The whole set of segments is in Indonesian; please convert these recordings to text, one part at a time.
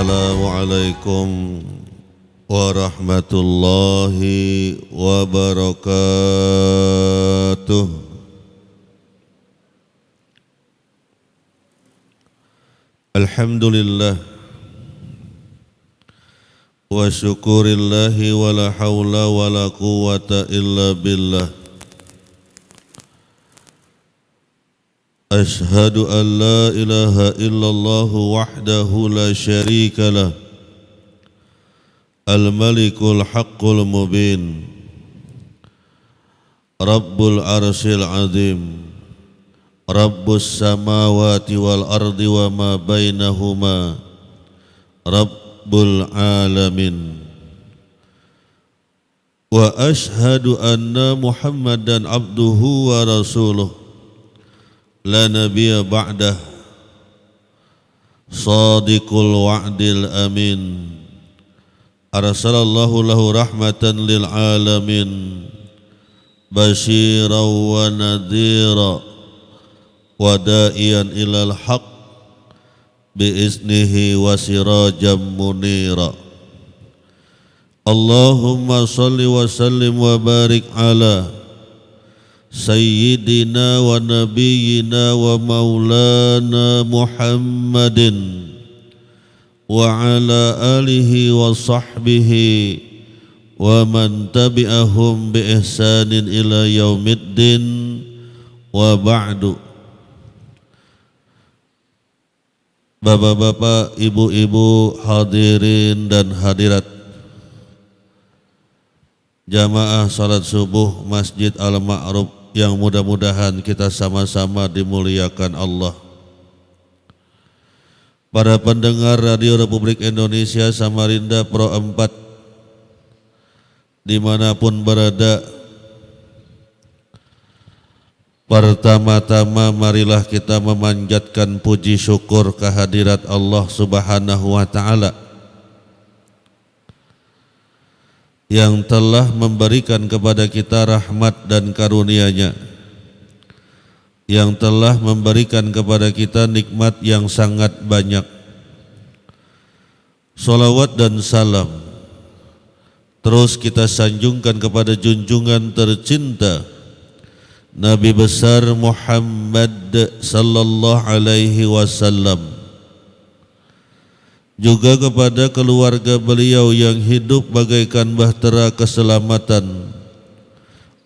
Assalamualaikum warahmatullahi wabarakatuh. Alhamdulillah wa syukurillahi wa la hawla wa la quwwata illa billah. Ashhadu an la ilaha illallah wahdahu la syarika lah, al-malikul haqqul mubin, rabbul arsyil azim, rabbus samawati wal ardi wa ma bainahuma, rabbul alamin. Wa ashhadu anna Muhammadan abduhu wa rasuluh, la nabiyya ba'dah, sadiqul wa'dil amin, arsalallahu lahu rahmatan lil alamin, basyiran wa nadhira wa da'iyan ilal haq biiznihi wa sirajan munira. Allahumma salli wa sallim wa barik ala Sayyidina wa nabiyyina wa maulana Muhammadin wa ala alihi wa sahbihi wa man tabi'ahum bi ihsanin ila yaumiddin wa ba'du. Bapak-bapak, ibu-ibu, hadirin dan hadirat jamaah salat subuh Masjid Al-Ma'ruf yang mudah-mudahan kita sama-sama dimuliakan Allah. Para pendengar Radio Republik Indonesia Samarinda Pro 4 dimanapun berada, pertama-tama marilah kita memanjatkan puji syukur kehadirat Allah Subhanahu wa Ta'ala yang telah memberikan kepada kita rahmat dan karunia-Nya, yang telah memberikan kepada kita nikmat yang sangat banyak. Salawat dan salam terus kita sanjungkan kepada junjungan tercinta Nabi besar Muhammad sallallahu alaihi wasallam, juga kepada keluarga beliau yang hidup bagaikan bahtera keselamatan,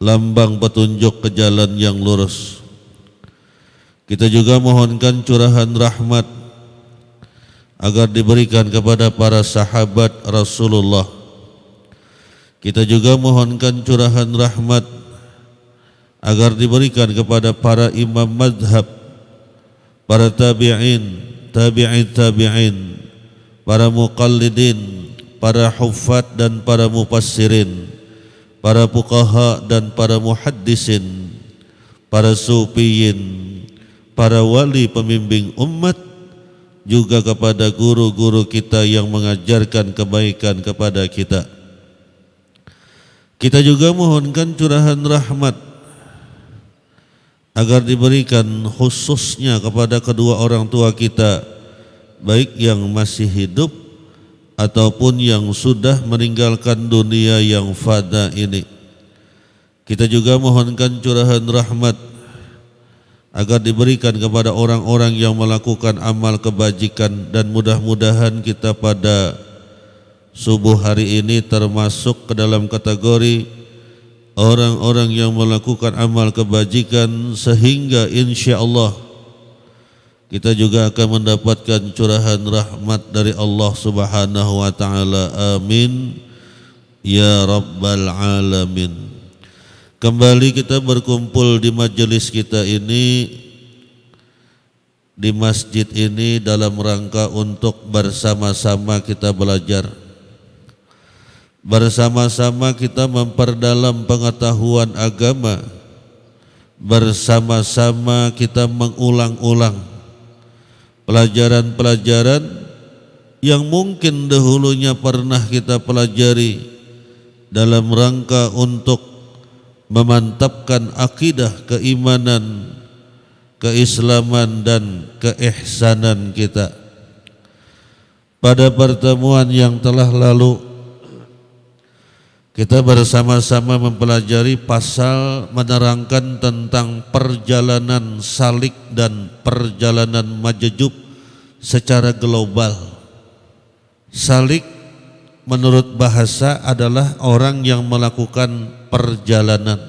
lambang petunjuk ke jalan yang lurus. Kita juga mohonkan curahan rahmat agar diberikan kepada para sahabat Rasulullah. Kita juga mohonkan curahan rahmat agar diberikan kepada para imam madhab, para tabi'in, tabi'in, para muqallidin, para huffaz dan para mufassirin, para fuqaha dan para muhaddisin, para sufiyin, para wali pembimbing umat, juga kepada guru-guru kita yang mengajarkan kebaikan kepada kita. Kita juga mohonkan curahan rahmat agar diberikan khususnya kepada kedua orang tua kita, baik yang masih hidup ataupun yang sudah meninggalkan dunia yang fana ini. Kita juga mohonkan curahan rahmat agar diberikan kepada orang-orang yang melakukan amal kebajikan, dan mudah-mudahan kita pada subuh hari ini termasuk ke dalam kategori orang-orang yang melakukan amal kebajikan, sehingga insya Allah kita juga akan mendapatkan curahan rahmat dari Allah Subhanahu wa Ta'ala. Amin ya rabbal alamin. Kembali kita berkumpul di majelis kita ini, di masjid ini, dalam rangka untuk bersama-sama kita belajar, bersama-sama kita memperdalam pengetahuan agama, bersama-sama kita mengulang-ulang pelajaran-pelajaran yang mungkin dahulunya pernah kita pelajari dalam rangka untuk memantapkan akidah keimanan, keislaman dan keihsanan kita. Pada pertemuan yang telah lalu kita bersama-sama mempelajari pasal menerangkan tentang perjalanan Salik dan perjalanan Majjub secara global. Salik menurut bahasa adalah orang yang melakukan perjalanan.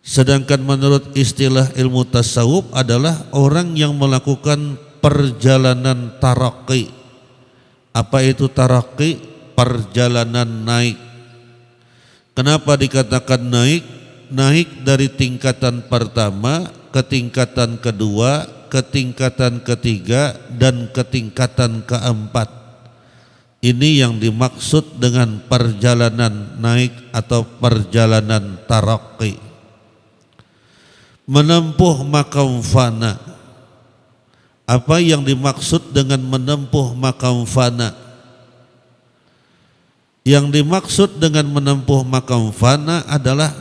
Sedangkan menurut istilah ilmu tasawuf adalah orang yang melakukan perjalanan taraqi. Apa itu taraqi? Perjalanan naik. Kenapa dikatakan naik? Naik dari tingkatan pertama ke tingkatan kedua, ke tingkatan ketiga, dan ke tingkatan keempat. Ini yang dimaksud dengan perjalanan naik atau perjalanan taraqi. Menempuh makam fana. Apa yang dimaksud dengan menempuh makam fana? Yang dimaksud dengan menempuh makam fana adalah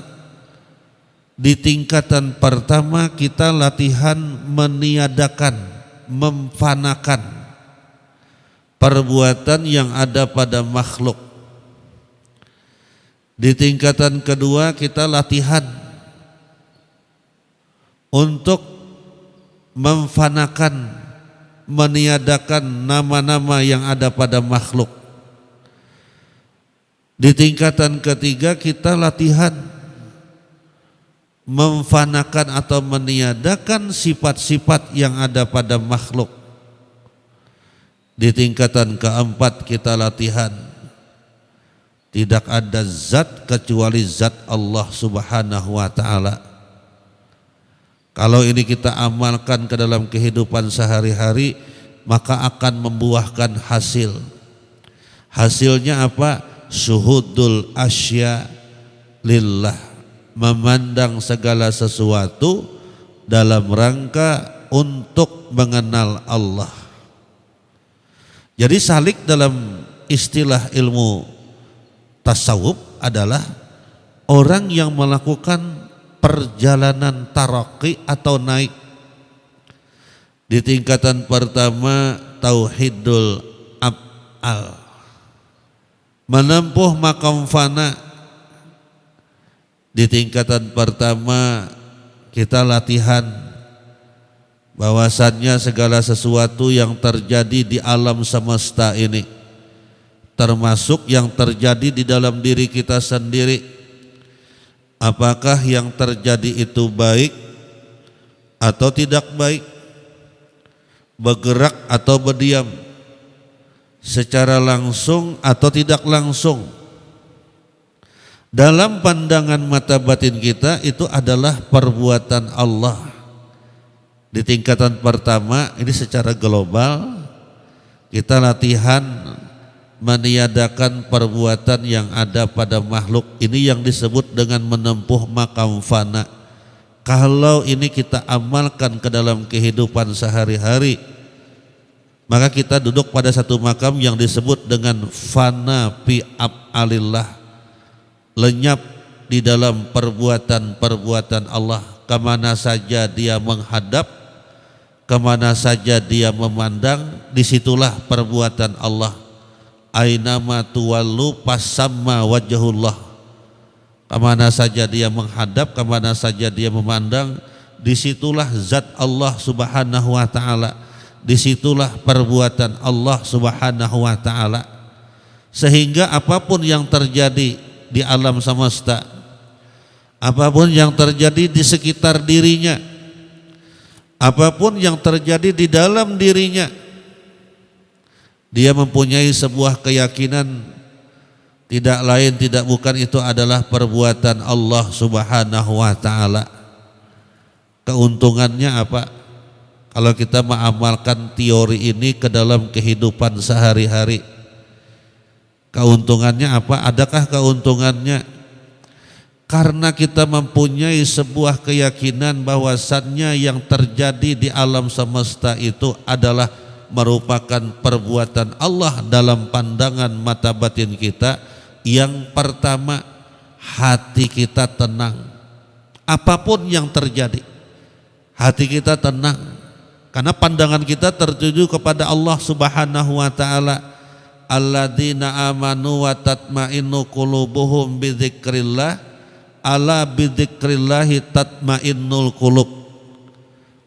di tingkatan pertama kita latihan meniadakan, memfanakan perbuatan yang ada pada makhluk. Di tingkatan kedua kita latihan untuk memfanakan, meniadakan nama-nama yang ada pada makhluk. Di tingkatan ketiga kita latihan memfanakan atau meniadakan sifat-sifat yang ada pada makhluk. Di tingkatan keempat kita latihan tidak ada zat kecuali zat Allah Subhanahu wa ta'ala. Kalau ini kita amalkan ke dalam kehidupan sehari-hari, maka akan membuahkan hasil. Hasilnya apa? Syuhudul asya lillah, memandang segala sesuatu dalam rangka untuk mengenal Allah. Jadi salik dalam istilah ilmu tasawuf adalah orang yang melakukan perjalanan taraqi atau naik. Di tingkatan pertama tauhidul af'al, menempuh makam fana. Di tingkatan pertama kita latihan bahwasannya segala sesuatu yang terjadi di alam semesta ini, termasuk yang terjadi di dalam diri kita sendiri, apakah yang terjadi itu baik atau tidak baik, bergerak atau berdiam, secara langsung atau tidak langsung. Dalam pandangan mata batin kita itu adalah perbuatan Allah. Di tingkatan pertama ini secara global kita latihan meniadakan perbuatan yang ada pada makhluk. Ini yang disebut dengan menempuh makam fana. Kalau ini kita amalkan ke dalam kehidupan sehari-hari, maka kita duduk pada satu makam yang disebut dengan fana fi af'alillah, lenyap di dalam perbuatan-perbuatan Allah. Kemana saja dia menghadap, kemana saja dia memandang, disitulah perbuatan Allah. Ainama tuwallu fasamma wajhullah. Kemana saja dia menghadap, kemana saja dia memandang, disitulah zat Allah Subhanahu wa ta'ala. Disitulah perbuatan Allah Subhanahu wa ta'ala. Sehingga apapun yang terjadi di alam semesta, apapun yang terjadi di sekitar dirinya, apapun yang terjadi di dalam dirinya, dia mempunyai sebuah keyakinan tidak lain tidak bukan itu adalah perbuatan Allah Subhanahu wa ta'ala. Keuntungannya apa? Kalau kita mengamalkan teori ini ke dalam kehidupan sehari-hari, keuntungannya apa? Adakah keuntungannya? Karena kita mempunyai sebuah keyakinan bahwasannya yang terjadi di alam semesta itu adalah merupakan perbuatan Allah dalam pandangan mata batin kita. Yang pertama, hati kita tenang. Apapun yang terjadi, hati kita tenang. Karena pandangan kita tertuju kepada Allah Subhanahu wa taala. Alladzina amanu wa tatma'innu qulubuhum bidzikrillah, ala bidzikrillahi tatma'innul qulub.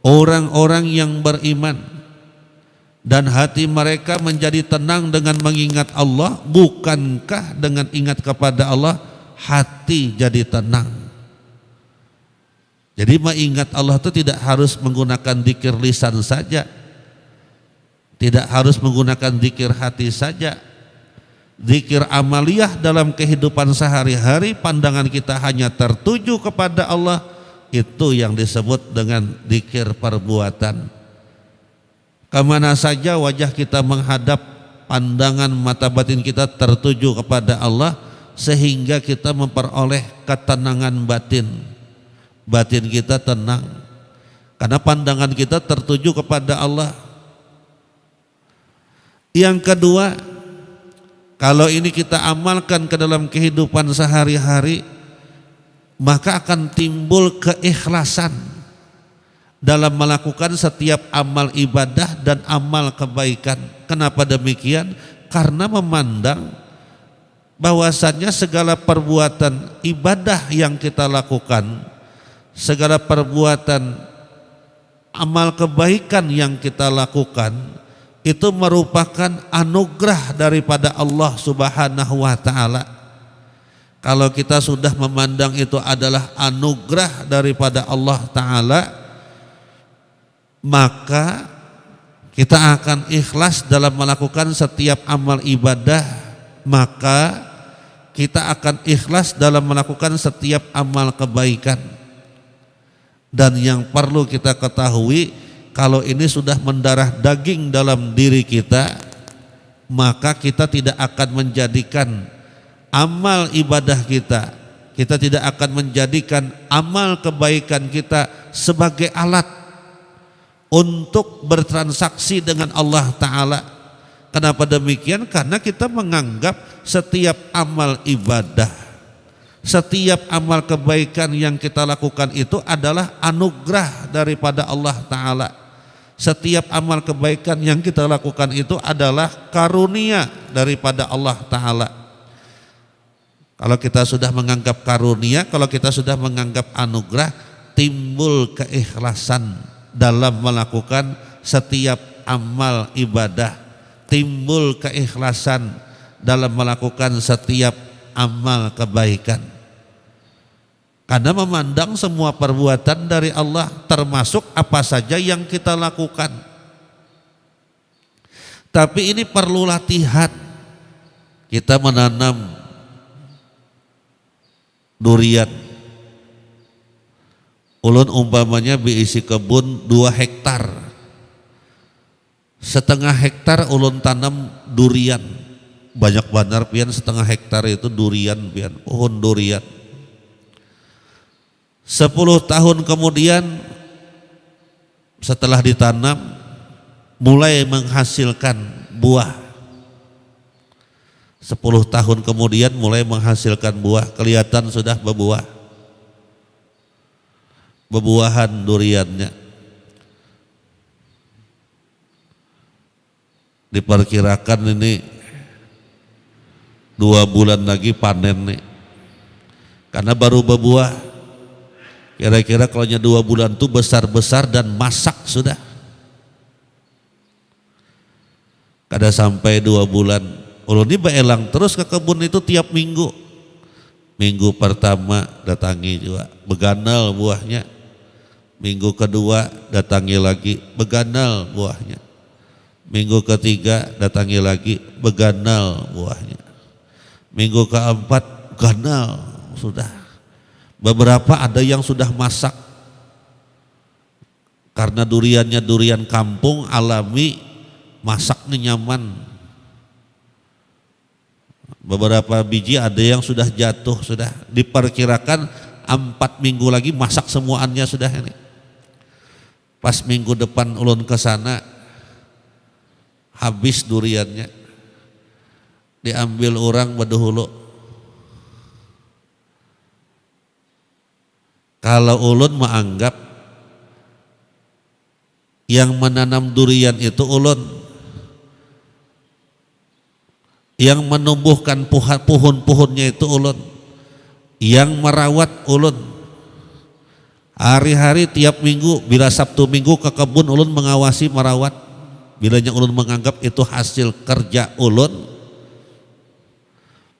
Orang-orang yang beriman dan hati mereka menjadi tenang dengan mengingat Allah, bukankah dengan ingat kepada Allah hati jadi tenang? Jadi mengingat Allah itu tidak harus menggunakan dzikir lisan saja, tidak harus menggunakan dzikir hati saja. Dzikir amaliyah dalam kehidupan sehari-hari, pandangan kita hanya tertuju kepada Allah, itu yang disebut dengan dzikir perbuatan. Kemana saja wajah kita menghadap, pandangan mata batin kita tertuju kepada Allah, sehingga kita memperoleh ketenangan batin. Batin kita tenang karena pandangan kita tertuju kepada Allah. Yang kedua, kalau ini kita amalkan ke dalam kehidupan sehari-hari, maka akan timbul keikhlasan dalam melakukan setiap amal ibadah dan amal kebaikan. Kenapa demikian? Karena memandang bahwasannya segala perbuatan ibadah yang kita lakukan, segala perbuatan amal kebaikan yang kita lakukan, itu merupakan anugerah daripada Allah Subhanahu wa taala. Kalau kita sudah memandang itu adalah anugerah daripada Allah taala, maka kita akan ikhlas dalam melakukan setiap amal ibadah, maka kita akan ikhlas dalam melakukan setiap amal kebaikan. Dan yang perlu kita ketahui, kalau ini sudah mendarah daging dalam diri kita, maka kita tidak akan menjadikan amal ibadah kita tidak akan menjadikan amal kebaikan kita sebagai alat untuk bertransaksi dengan Allah Ta'ala. Kenapa demikian? Karena kita menganggap setiap amal ibadah, setiap amal kebaikan yang kita lakukan itu adalah anugerah daripada Allah Ta'ala. Setiap amal kebaikan yang kita lakukan itu adalah karunia daripada Allah Ta'ala. Kalau kita sudah menganggap karunia, kalau kita sudah menganggap anugerah, timbul keikhlasan dalam melakukan setiap amal ibadah, timbul keikhlasan dalam melakukan setiap amal kebaikan. Karena memandang semua perbuatan dari Allah, termasuk apa saja yang kita lakukan. Tapi ini perlu latihan. Kita menanam durian, ulun umpamanya diisi kebun 2 hektar, setengah hektar ulun tanam durian, banyak benar pian, setengah hektar itu durian pian, pohon durian. 10 tahun kemudian setelah ditanam mulai menghasilkan buah. 10 tahun kemudian mulai menghasilkan buah, kelihatan sudah berbuah, bebuahan duriannya. Diperkirakan ini 2 bulan lagi panen nih, karena baru berbuah. Kira-kira kalau 2 bulan itu besar-besar dan masak sudah. Kada sampai 2 bulan, ulun ini beelang terus ke kebun itu tiap minggu. Minggu pertama datangi juga, beganal buahnya. Minggu kedua datangi lagi, beganal buahnya. Minggu ketiga datangi lagi, beganal buahnya. Minggu keempat ganal sudah. Beberapa ada yang sudah masak, karena duriannya durian kampung alami, masaknya nyaman. Beberapa biji ada yang sudah jatuh, sudah diperkirakan 4 minggu lagi masak semuanya sudah ini. Pas minggu depan ulun ke sana, habis duriannya, diambil orang bedahulu. Kalau ulun menganggap Yang menanam durian itu ulun, yang menumbuhkan pohon-pohonnya itu ulun, yang merawat ulun. Hari-hari tiap minggu, bila Sabtu Minggu ke kebun ulun mengawasi merawat. Bilanya ulun menganggap itu hasil kerja ulun,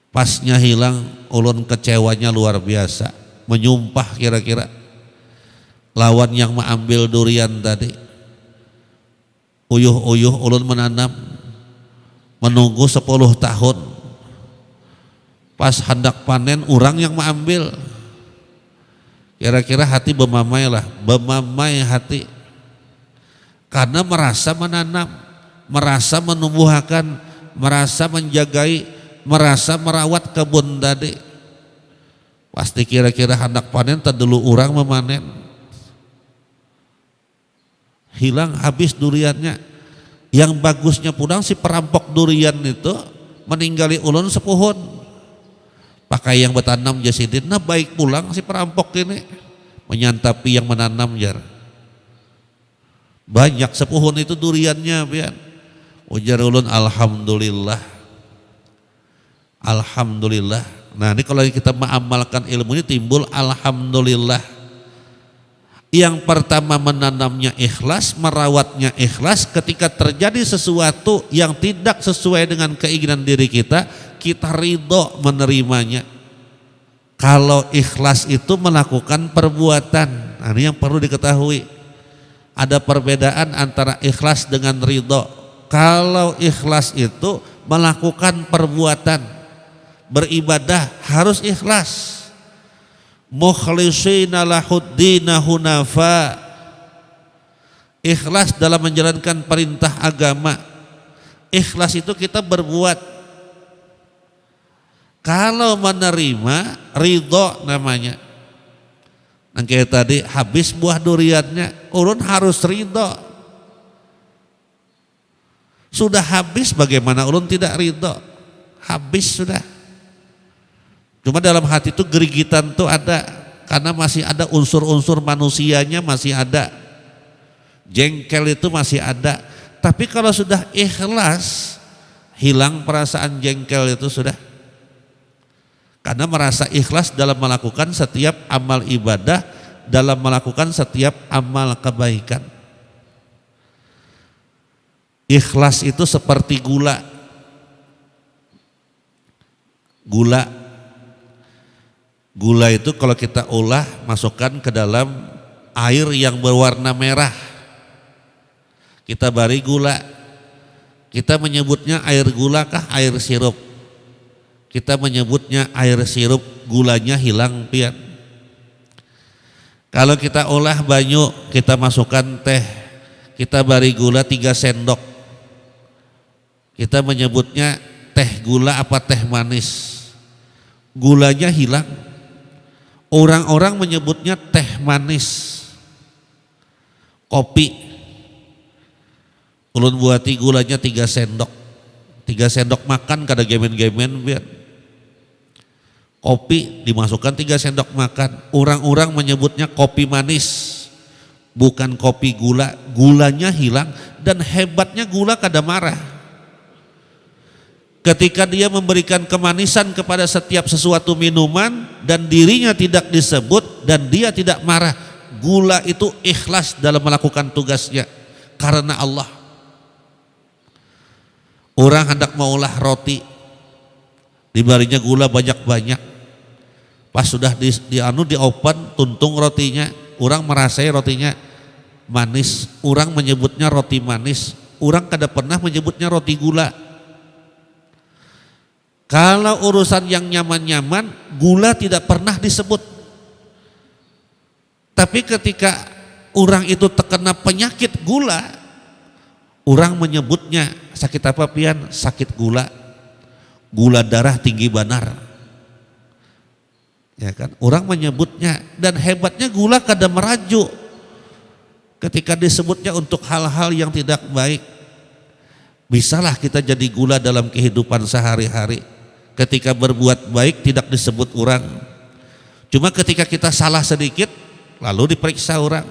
pasnya hilang ulun kecewanya luar biasa, menyumpah kira-kira lawan yang mengambil durian tadi. Uyuh-uyuh ulun menanam, menunggu 10 tahun, pas hendak panen orang yang mengambil. Kira-kira hati bemamai lah, bemamai hati, karena merasa menanam, merasa menumbuhkan, merasa menjagai, merasa merawat kebun tadi. Pasti kira-kira hendak panen terdulu orang memanen, hilang habis duriannya. Yang bagusnya pulang si perampok durian itu meninggali ulun sepuhun. Pakai yang bertanam jasidin, nah baik pulang si perampok ini menyantapi yang menanam jar. Banyak sepuhun itu duriannya pian. Ujar ulun alhamdulillah. Alhamdulillah. Nah ini kalau kita mengamalkan ilmu ini timbul alhamdulillah. Yang pertama menanamnya ikhlas, merawatnya ikhlas. Ketika terjadi sesuatu yang tidak sesuai dengan keinginan diri kita, kita ridho menerimanya. Kalau ikhlas itu melakukan perbuatan. Nah, ini yang perlu diketahui. Ada perbedaan antara ikhlas dengan ridho. Kalau ikhlas itu melakukan perbuatan, beribadah harus ikhlas. Mukhlishina lahuddina hunafa, ikhlas dalam menjalankan perintah agama. Ikhlas itu kita berbuat. Kalau menerima, ridho namanya. Nah kayak tadi habis buah duriannya, ulun harus ridho. Sudah habis, bagaimana ulun tidak ridho? Habis sudah. Cuma dalam hati itu gerigitan tuh ada, karena masih ada unsur-unsur manusianya, masih ada jengkel itu masih ada. Tapi kalau sudah ikhlas, hilang perasaan jengkel itu sudah. Karena merasa ikhlas dalam melakukan setiap amal ibadah, dalam melakukan setiap amal kebaikan. Ikhlas itu seperti gula. Gula itu kalau kita olah, masukkan ke dalam air yang berwarna merah, kita bari gula. Kita menyebutnya air gula kah air sirup? Kita menyebutnya air sirup, gulanya hilang pian. Kalau kita olah banyu, kita masukkan teh, kita bari gula 3 sendok, kita menyebutnya teh gula apa teh manis, gulanya hilang. Orang-orang menyebutnya teh manis, kopi. Ulun buati gulanya 3 sendok, 3 sendok makan kada gemen-gemen biar. Kopi dimasukkan 3 sendok makan. Orang-orang menyebutnya kopi manis, bukan kopi gula. Gulanya hilang, dan hebatnya gula kada marah. Ketika dia memberikan kemanisan kepada setiap sesuatu minuman dan dirinya tidak disebut dan dia tidak marah, gula itu ikhlas dalam melakukan tugasnya karena Allah. Orang hendak mengolah roti, dibarinya gula banyak-banyak. Pas sudah di open tuntung rotinya, orang merasai rotinya manis, orang menyebutnya roti manis. Orang kada pernah menyebutnya roti gula. Kalau urusan yang nyaman-nyaman, gula tidak pernah disebut. Tapi ketika orang itu terkena penyakit gula, orang menyebutnya sakit apa pian? Sakit gula, gula darah tinggi banar. Ya kan? Orang menyebutnya, dan hebatnya gula kada merajuk ketika disebutnya untuk hal-hal yang tidak baik. Bisalah kita jadi gula dalam kehidupan sehari-hari. Ketika berbuat baik tidak disebut orang. Cuma ketika kita salah sedikit lalu diperiksa orang.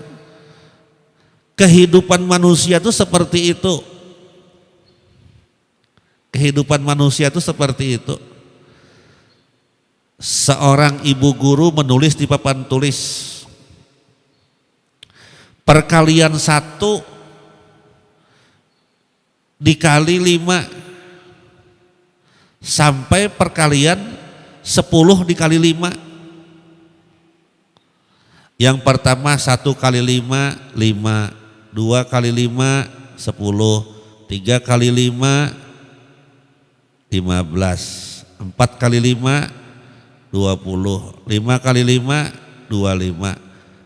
Kehidupan manusia itu seperti itu. Kehidupan manusia itu seperti itu. Seorang ibu guru menulis di papan tulis, perkalian 1 dikali 5 sampai perkalian 10 dikali 5. Yang pertama 1 kali 5, 5, 2 kali 5, 10, 3 kali 5, 15, 4 kali 5, 20, 5 kali 5, 25,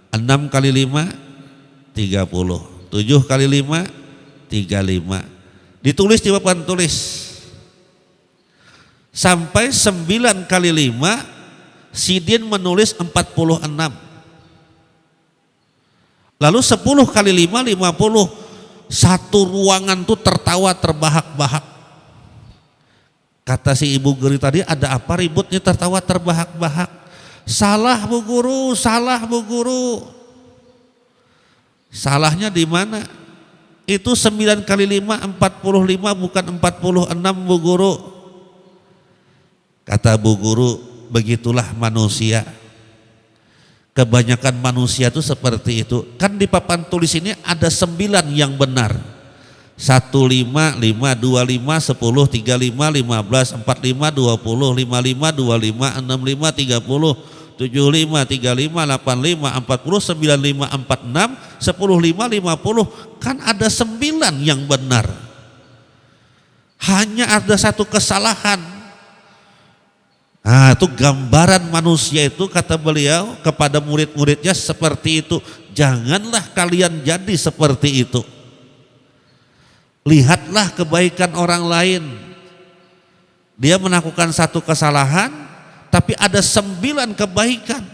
6 kali 5, 30, 7 kali 5, 35. Ditulis di papan tulis. Sampai 9 kali 5, Sidin menulis 46. Lalu 10 kali 5, 50. Satu ruangan tuh tertawa terbahak-bahak. Kata si ibu guru tadi, ada apa ributnya tertawa terbahak-bahak? Salah bu guru, salah bu guru. Salahnya di mana? Itu 9 kali 5, 45 bukan 46 bu guru. Kata bu guru, begitulah manusia. Kebanyakan manusia itu seperti itu. Kan di papan tulis ini ada 9 yang benar. 1, 5, 5, 2, 5, 10, 3, 5, 15, 4, 5, 20, 5, 5, 2, 5, 6, 5, 30, 7, 5, 3, 5, 8, 5, 40, 9, 5, 4, 6, 10, 5, 50. Kan ada 9 yang benar. Hanya ada 1 kesalahan. Nah, itu gambaran manusia itu, kata beliau kepada murid-muridnya seperti itu. Janganlah kalian jadi seperti itu. Lihatlah kebaikan orang lain. Dia melakukan 1 kesalahan, tapi ada 9 kebaikan.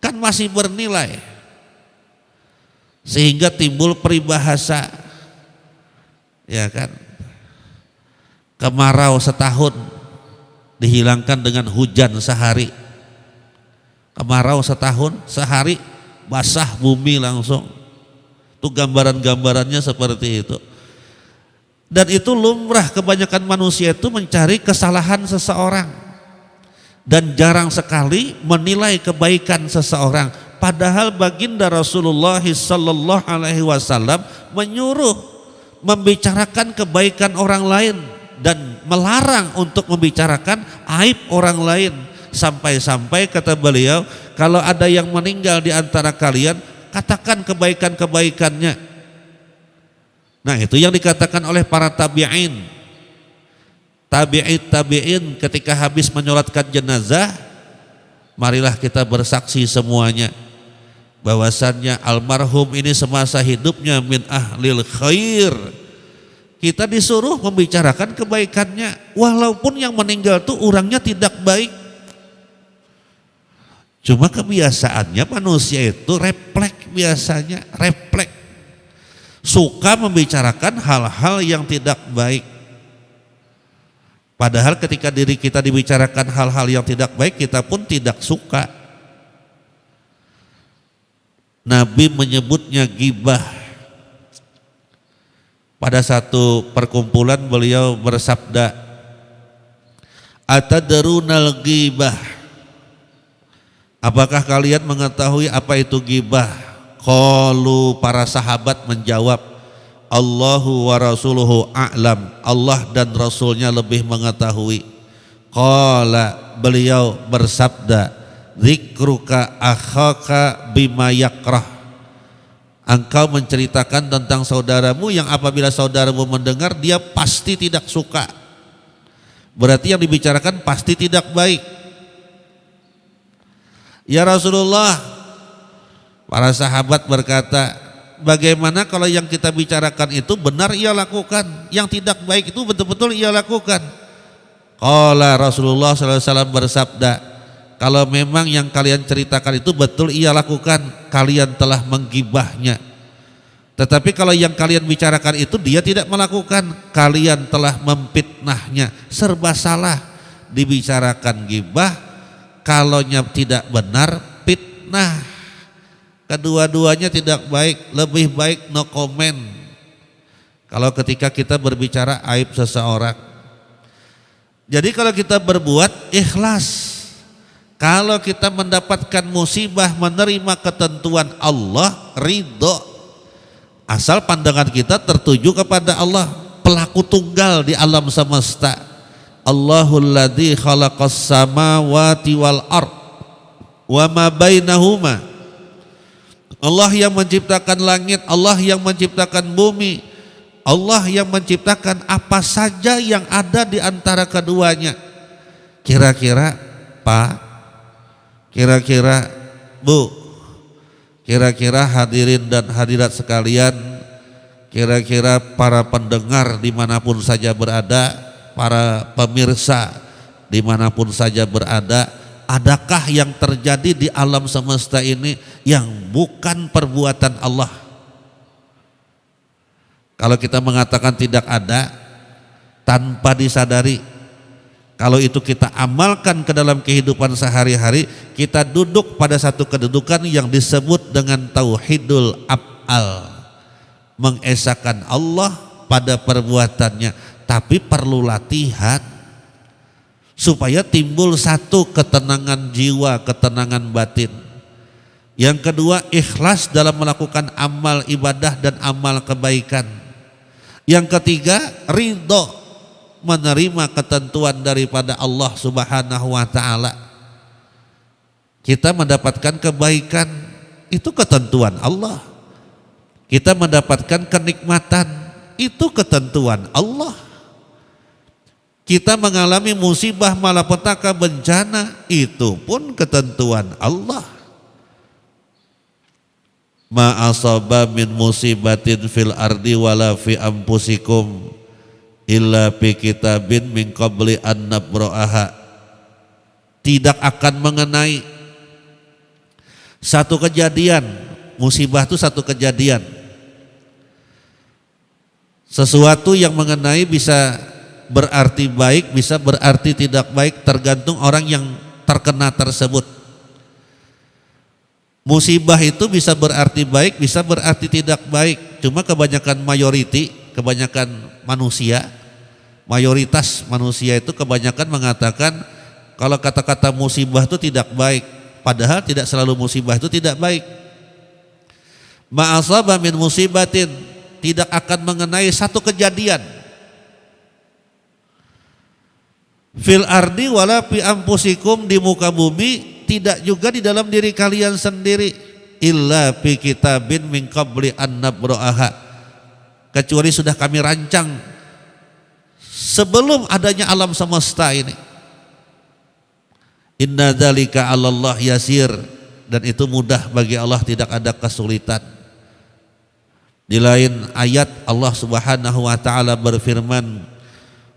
Kan masih bernilai. Sehingga timbul peribahasa. Ya kan? Kemarau setahun dihilangkan dengan hujan sehari. Kemarau setahun, sehari basah bumi langsung. Itu gambaran-gambarannya seperti itu. Dan itu lumrah, kebanyakan manusia itu mencari kesalahan seseorang dan jarang sekali menilai kebaikan seseorang. Padahal baginda Rasulullah sallallahu alaihi wasallam menyuruh membicarakan kebaikan orang lain dan melarang untuk membicarakan aib orang lain. Sampai-sampai kata beliau, kalau ada yang meninggal di antara kalian, katakan kebaikan-kebaikannya. Nah, itu yang dikatakan oleh para tabi'in. Tabi'in ketika habis menyolatkan jenazah, marilah kita bersaksi semuanya bahwasannya almarhum ini semasa hidupnya min ahlil khair. Kita disuruh membicarakan kebaikannya, walaupun yang meninggal itu orangnya tidak baik. Cuma kebiasaannya manusia itu refleks, biasanya refleks, suka membicarakan hal-hal yang tidak baik. Padahal ketika diri kita dibicarakan hal-hal yang tidak baik, kita pun tidak suka. Nabi menyebutnya ghibah. Pada satu perkumpulan beliau bersabda, atadrunal ghibah, apakah kalian mengetahui apa itu ghibah? Qalu, para sahabat menjawab, Allahu wa rasuluhu a'lam, Allah dan Rasulnya lebih mengetahui. Qala, beliau bersabda, dzikruka akhaka bima yakrah, engkau menceritakan tentang saudaramu yang apabila saudaramu mendengar dia pasti tidak suka. Berarti yang dibicarakan pasti tidak baik. Ya Rasulullah, para sahabat berkata, bagaimana kalau yang kita bicarakan itu benar ia lakukan, yang tidak baik itu betul-betul ia lakukan? Qala, Rasulullah SAW bersabda, kalau memang yang kalian ceritakan itu betul ia lakukan, kalian telah menggibahnya. Tetapi kalau yang kalian bicarakan itu dia tidak melakukan, kalian telah memfitnahnya. Serba salah, dibicarakan gibah, kalaunya tidak benar fitnah. kedua-duanya tidak baik, lebih baik no comment. Kalau ketika kita berbicara aib seseorang. Jadi kalau kita berbuat ikhlas. Kalau kita mendapatkan musibah, menerima ketentuan Allah, ridho. Asal pandangan kita tertuju kepada Allah, pelaku tunggal di alam semesta. Allahul ladzi khalaqas samawati wal ard wa ma bainahuma. Allah yang menciptakan langit, Allah yang menciptakan bumi, Allah yang menciptakan apa saja yang ada di antara keduanya. Kira-kira Pak, kira-kira Bu, kira-kira hadirin dan hadirat sekalian, kira-kira para pendengar dimanapun saja berada, para pemirsa dimanapun saja berada, adakah yang terjadi di alam semesta ini yang bukan perbuatan Allah? Kalau kita mengatakan tidak ada, tanpa disadari, kalau itu kita amalkan ke dalam kehidupan sehari-hari, kita duduk pada satu kedudukan yang disebut dengan tauhidul af'al, mengesahkan Allah pada perbuatannya. Tapi perlu latihan supaya timbul satu, ketenangan jiwa, ketenangan batin. Yang kedua, ikhlas dalam melakukan amal ibadah dan amal kebaikan. Yang ketiga, ridho, menerima ketentuan daripada Allah Subhanahu wa ta'ala. Kita mendapatkan kebaikan, itu ketentuan Allah. Kita mendapatkan kenikmatan, itu ketentuan Allah. Kita mengalami musibah, malapetaka, bencana, itu pun ketentuan Allah. Ma asaba min musibatin fil ardi wala fi anfusikum illa fi kitabin min qabli an nabra'aha. Tidak akan mengenai satu kejadian, musibah itu satu kejadian. Sesuatu yang mengenai bisa berarti baik, bisa berarti tidak baik, tergantung orang yang terkena tersebut. Musibah itu bisa berarti baik, bisa berarti tidak baik. Cuma kebanyakan kebanyakan manusia, mayoritas manusia itu kebanyakan mengatakan kalau kata-kata musibah itu tidak baik. Padahal tidak selalu musibah itu tidak baik. Ma asaba min musibatin, tidak akan mengenai satu kejadian. Fil ardi wala fi anfusikum, di muka bumi, tidak juga di dalam diri kalian sendiri, illa fi kitabin min qabli an nabra'aha, kecuali sudah kami rancang sebelum adanya alam semesta ini. Inna dzalika 'alallah yasir, dan itu mudah bagi Allah, tidak ada kesulitan. Di lain ayat Allah Subhanahu wa ta'ala berfirman,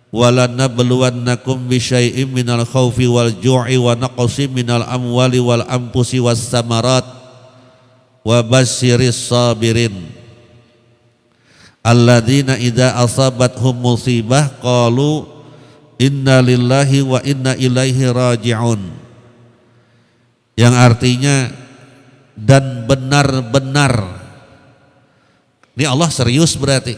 wala nabluwannakum bisyai'im minal khaufi wal ju'i wa naqsi minal amwali wal anfusi was samarat wa basyiris sabirin alladzina idza asabathum musibah qalu inna lillahi wa inna ilaihi raji'un, yang artinya dan benar-benar. Ini Allah serius berarti.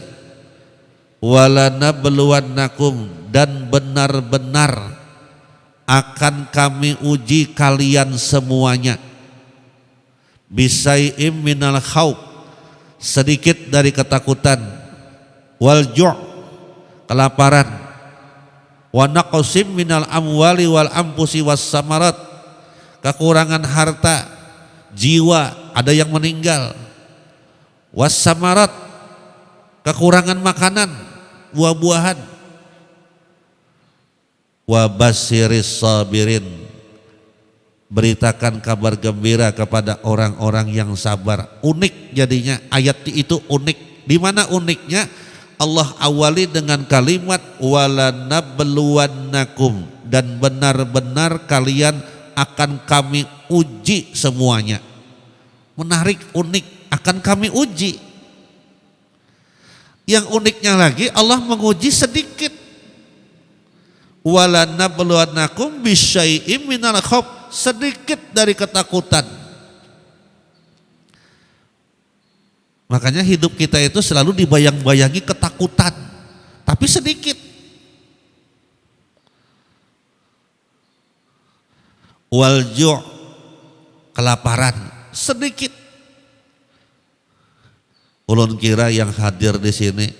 Wala nabluwannakum, dan benar-benar akan kami uji kalian semuanya. Bisai'im minal khauf, sedikit dari ketakutan, wal ju', kelaparan, wa naqsim minal amwali wal anfusi was samarat, kekurangan harta, jiwa, ada yang meninggal, was samarat, kekurangan makanan, buah-buahan. Wa basyiris sabirin, beritakan kabar gembira kepada orang-orang yang sabar. Unik jadinya ayat itu, unik. Di mana uniknya? Allah awali dengan kalimat wala nabluwannakum, dan benar-benar kalian akan kami uji semuanya. Menarik, unik, akan kami uji. Yang uniknya lagi, Allah menguji sedikit. Wala nabluwannakum bisyai'im minal khauf, sedikit dari ketakutan. Makanya hidup kita itu selalu dibayang-bayangi ketakutan, tapi sedikit. Walju' kelaparan sedikit. Ulun kira yang hadir di sini,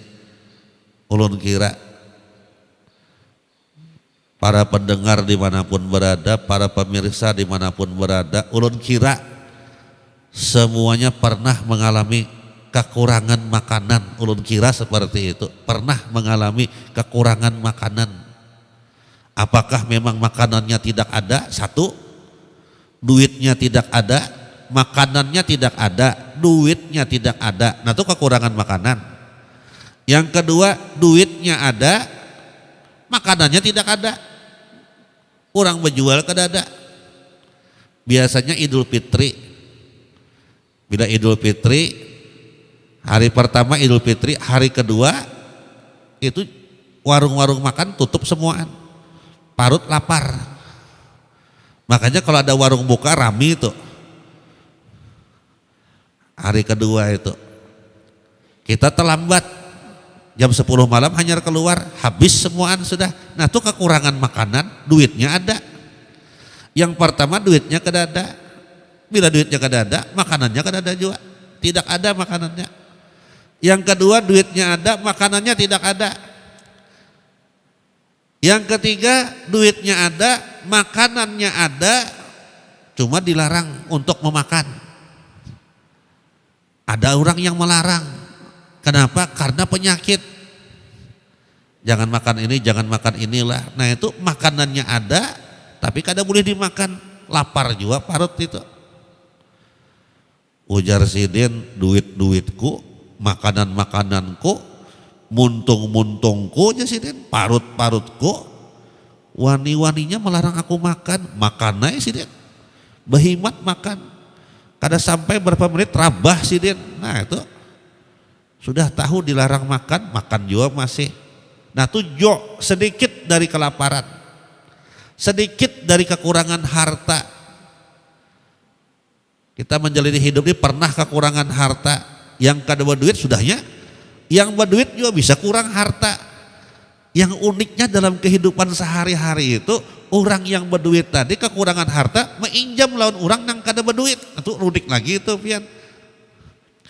ulun kira para pendengar dimanapun berada, para pemirsa dimanapun berada, ulun kira semuanya pernah mengalami kekurangan makanan. Ulun kira seperti itu, pernah mengalami kekurangan makanan. Apakah memang makanannya tidak ada? Satu, duitnya tidak ada, makanannya tidak ada, duitnya tidak ada. Nah itu kekurangan makanan. Yang kedua, duitnya ada, makanannya tidak ada. Orang berjual ke dada. Biasanya Idul Fitri, bila Idul Fitri hari pertama Idul Fitri, hari kedua itu warung-warung makan tutup semuaan, parut lapar. Makanya kalau ada warung buka rame itu hari kedua itu. Kita terlambat jam 10 malam hanya keluar, habis semuaan sudah. Nah itu kekurangan makanan, duitnya ada. Yang pertama duitnya kedada, bila duitnya kedada, makanannya kedada juga, tidak ada makanannya. Yang kedua duitnya ada, makanannya tidak ada. Yang ketiga duitnya ada, makanannya ada, cuma dilarang untuk memakan. Ada orang yang melarang. Kenapa? Karena penyakit. Jangan makan ini, jangan makan inilah. Nah itu makanannya ada, tapi kada boleh dimakan. Lapar juga parut itu. Ujar sidin, duit-duitku, makanan-makananku, muntung-muntungku aja sidin, parut-parutku, wani-waninya melarang aku makan, makannya sidin, behimat makan, kada sampai berapa menit rabah sidin. Nah itu sudah tahu dilarang makan, makan juga masih. Nah itu sedikit dari kelaparan, sedikit dari kekurangan harta. Kita menjalani hidup ini pernah kekurangan harta. Yang kada berduit sudahnya, yang berduit juga bisa kurang harta. Yang uniknya dalam kehidupan sehari-hari itu, orang yang berduit tadi kekurangan harta menginjam lawan orang yang kada berduit. Itu unik lagi itu pian.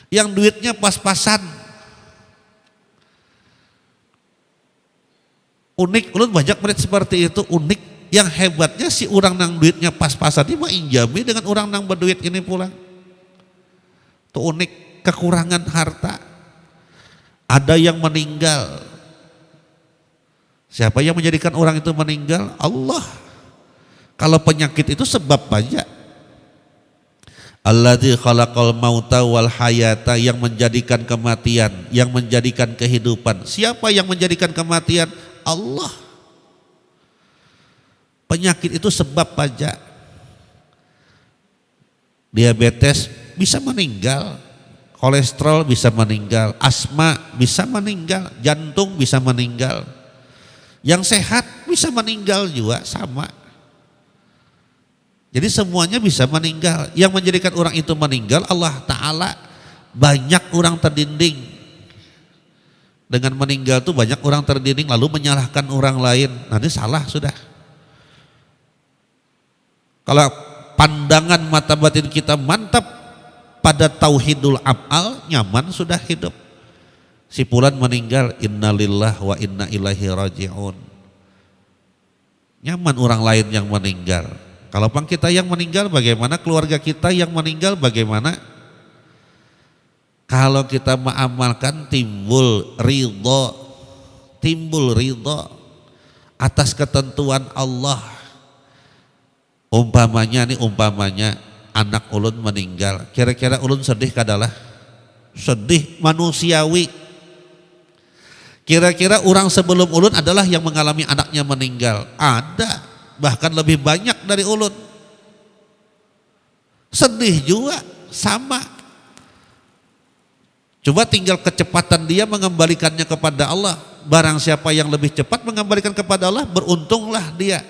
Yang duitnya pas-pasan. Unik, ulun banyak melihat seperti itu, unik. Yang hebatnya si orang yang duitnya pas-pasan ini menginjami dengan orang yang berduit ini pulang. Itu unik. Kekurangan harta. Ada yang meninggal. Siapa yang menjadikan orang itu meninggal? Allah. Kalau penyakit itu sebab banyak. Alladzi khalaqal mauta wal hayata, yang menjadikan kematian, yang menjadikan kehidupan. Siapa yang menjadikan kematian? Allah. Penyakit itu sebab banyak. Diabetes bisa meninggal. Kolesterol bisa meninggal, asma bisa meninggal, jantung bisa meninggal. Yang sehat bisa meninggal juga sama. Jadi semuanya bisa meninggal. Yang menjadikan orang itu meninggal Allah Ta'ala. Banyak orang terdinding. Dengan meninggal itu banyak orang terdinding lalu menyalahkan orang lain. Nanti salah sudah. Kalau pandangan mata batin kita mantap pada tauhidul af'al, nyaman sudah hidup. Si fulan meninggal, innalillah wa inna ilaihi raji'un. Nyaman orang lain yang meninggal. Kalau pang kita yang meninggal bagaimana? Keluarga kita yang meninggal bagaimana? Kalau kita mengamalkan timbul ridho atas ketentuan Allah. Umpamanya anak ulun meninggal, kira-kira ulun sedih kadalah? Sedih manusiawi. Kira-kira orang sebelum ulun adalah yang mengalami anaknya meninggal? Ada, bahkan lebih banyak dari ulun. Sedih juga, sama. Coba tinggal kecepatan dia mengembalikannya kepada Allah. Barang siapa yang lebih cepat mengembalikan kepada Allah, beruntunglah dia.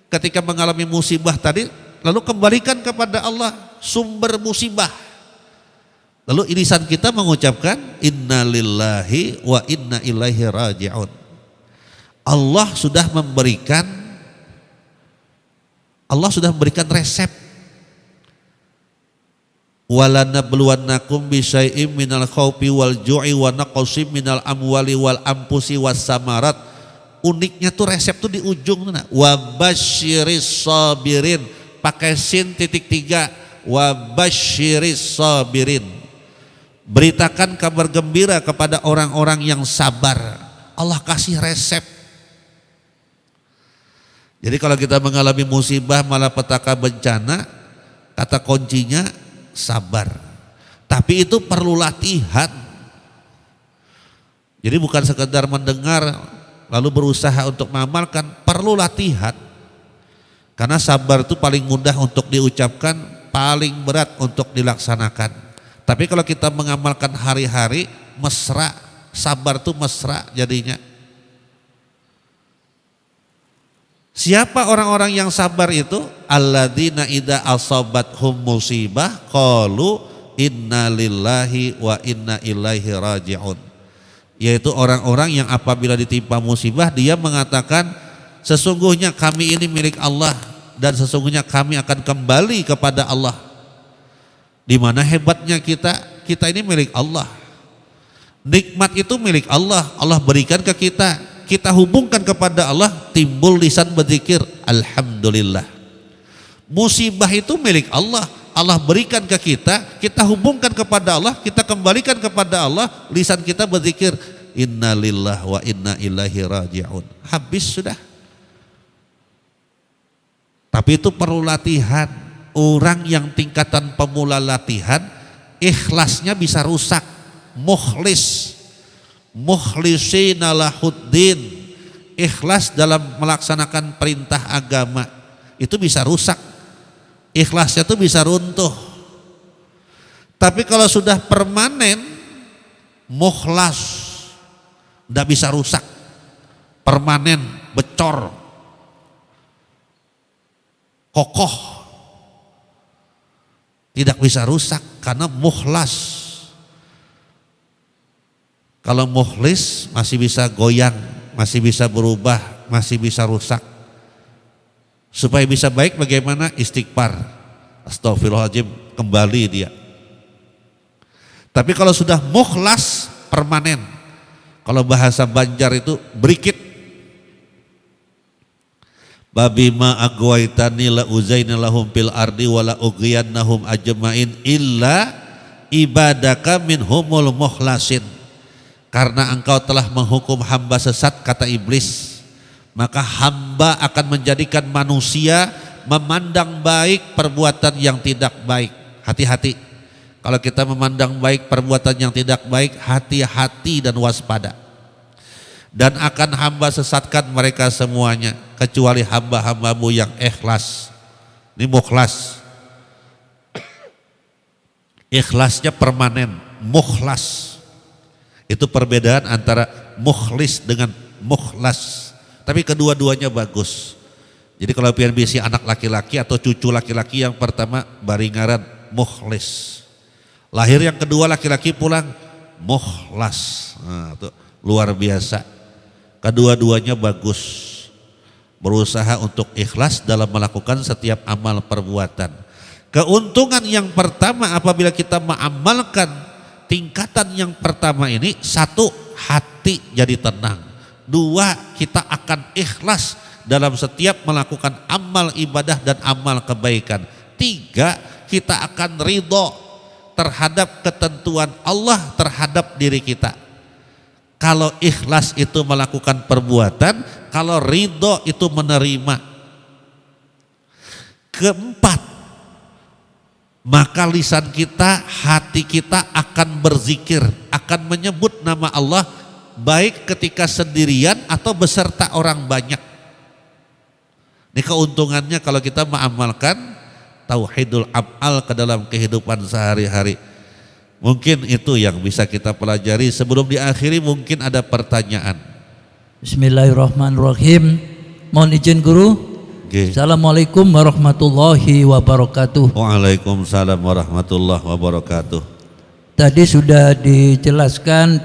Ketika mengalami musibah tadi, lalu kembalikan kepada Allah sumber musibah. Lalu lisan kita mengucapkan inna lillahi wa inna ilaihi raji'un. Allah sudah memberikan resep. Walanabluwannakum bisyai'im minal khaufi wal ju'i wa naqsim minal amwali wal anfusi was samarat. Uniknya tuh resep tuh di ujung tuh, wa basyiris sabirin, pakai sin titik 3, wa basyiris sabirin. Beritakan kabar gembira kepada orang-orang yang sabar. Allah kasih resep. Jadi kalau kita mengalami musibah, malapetaka, bencana, kata kuncinya sabar. Tapi itu perlu latihan. Jadi bukan sekedar mendengar lalu berusaha untuk mengamalkan, perlu latihan. Karena sabar itu paling mudah untuk diucapkan, paling berat untuk dilaksanakan. Tapi kalau kita mengamalkan hari-hari, mesra, sabar itu mesra jadinya. Siapa orang-orang yang sabar itu? Alladzina idza asabathum musibah qalu inna lillahi wa inna ilaihi raji'un. Yaitu orang-orang yang apabila ditimpa musibah dia mengatakan sesungguhnya kami ini milik Allah dan sesungguhnya kami akan kembali kepada Allah. Di mana hebatnya kita ini milik Allah. Nikmat itu milik Allah, Allah berikan ke kita. Kita hubungkan kepada Allah, timbul lisan berzikir alhamdulillah. Musibah itu milik Allah, Allah berikan ke kita hubungkan kepada Allah, kita kembalikan kepada Allah, lisan kita berzikir inna lillahi wa inna ilaihi raji'un. Habis sudah. Tapi itu perlu latihan. Orang yang tingkatan pemula latihan, ikhlasnya bisa rusak. Mukhlisina lahuddin, ikhlas dalam melaksanakan perintah agama itu bisa rusak, ikhlasnya itu bisa runtuh. Tapi kalau sudah permanen, mukhlas tidak bisa rusak, permanen, becor, kokoh, tidak bisa rusak karena mukhlas. Kalau mukhlis masih bisa goyang, masih bisa berubah, masih bisa rusak. Supaya bisa baik bagaimana? Istighfar. Astagfirullahaladzim, kembali dia. Tapi kalau sudah mukhlas, permanen. Kalau bahasa Banjar itu berikit. Babima agwaitani la uzaina lahum fil ardi wa la ughiyannahum ajmain illa ibadaka minhumul mukhlasin. Karena engkau telah menghukum hamba sesat, kata iblis, maka hamba akan menjadikan manusia memandang baik perbuatan yang tidak baik. Hati-hati, kalau kita memandang baik perbuatan yang tidak baik, hati-hati dan waspada. Dan akan hamba sesatkan mereka semuanya, kecuali hamba-hambamu yang ikhlas. Ini mukhlas. Ikhlasnya permanen, mukhlas. Itu perbedaan antara mukhlis dengan mukhlas. Tapi kedua-duanya bagus. Jadi kalau PNBC anak laki-laki atau cucu laki-laki, yang pertama baringaran mukhlis. Lahir yang kedua laki-laki pulang mukhlas. Nah, itu luar biasa. Kedua-duanya bagus. Berusaha untuk ikhlas dalam melakukan setiap amal perbuatan. Keuntungan yang pertama apabila kita mengamalkan tingkatan yang pertama ini, satu, hati jadi tenang. Dua, kita akan ikhlas dalam setiap melakukan amal ibadah dan amal kebaikan. Tiga, kita akan ridho terhadap ketentuan Allah terhadap diri kita. Kalau ikhlas itu melakukan perbuatan, kalau ridho itu menerima. Keempat, maka lisan kita, hati kita akan berzikir, akan menyebut nama Allah, baik ketika sendirian atau beserta orang banyak. Ini keuntungannya kalau kita mengamalkan tauhidul af'al ke dalam kehidupan sehari-hari. Mungkin itu yang bisa kita pelajari. Sebelum diakhiri mungkin ada pertanyaan. Bismillahirrahmanirrahim. Mohon izin guru. Assalamualaikum warahmatullahi wabarakatuh. Waalaikumsalam warahmatullahi wabarakatuh. tadi sudah dijelaskan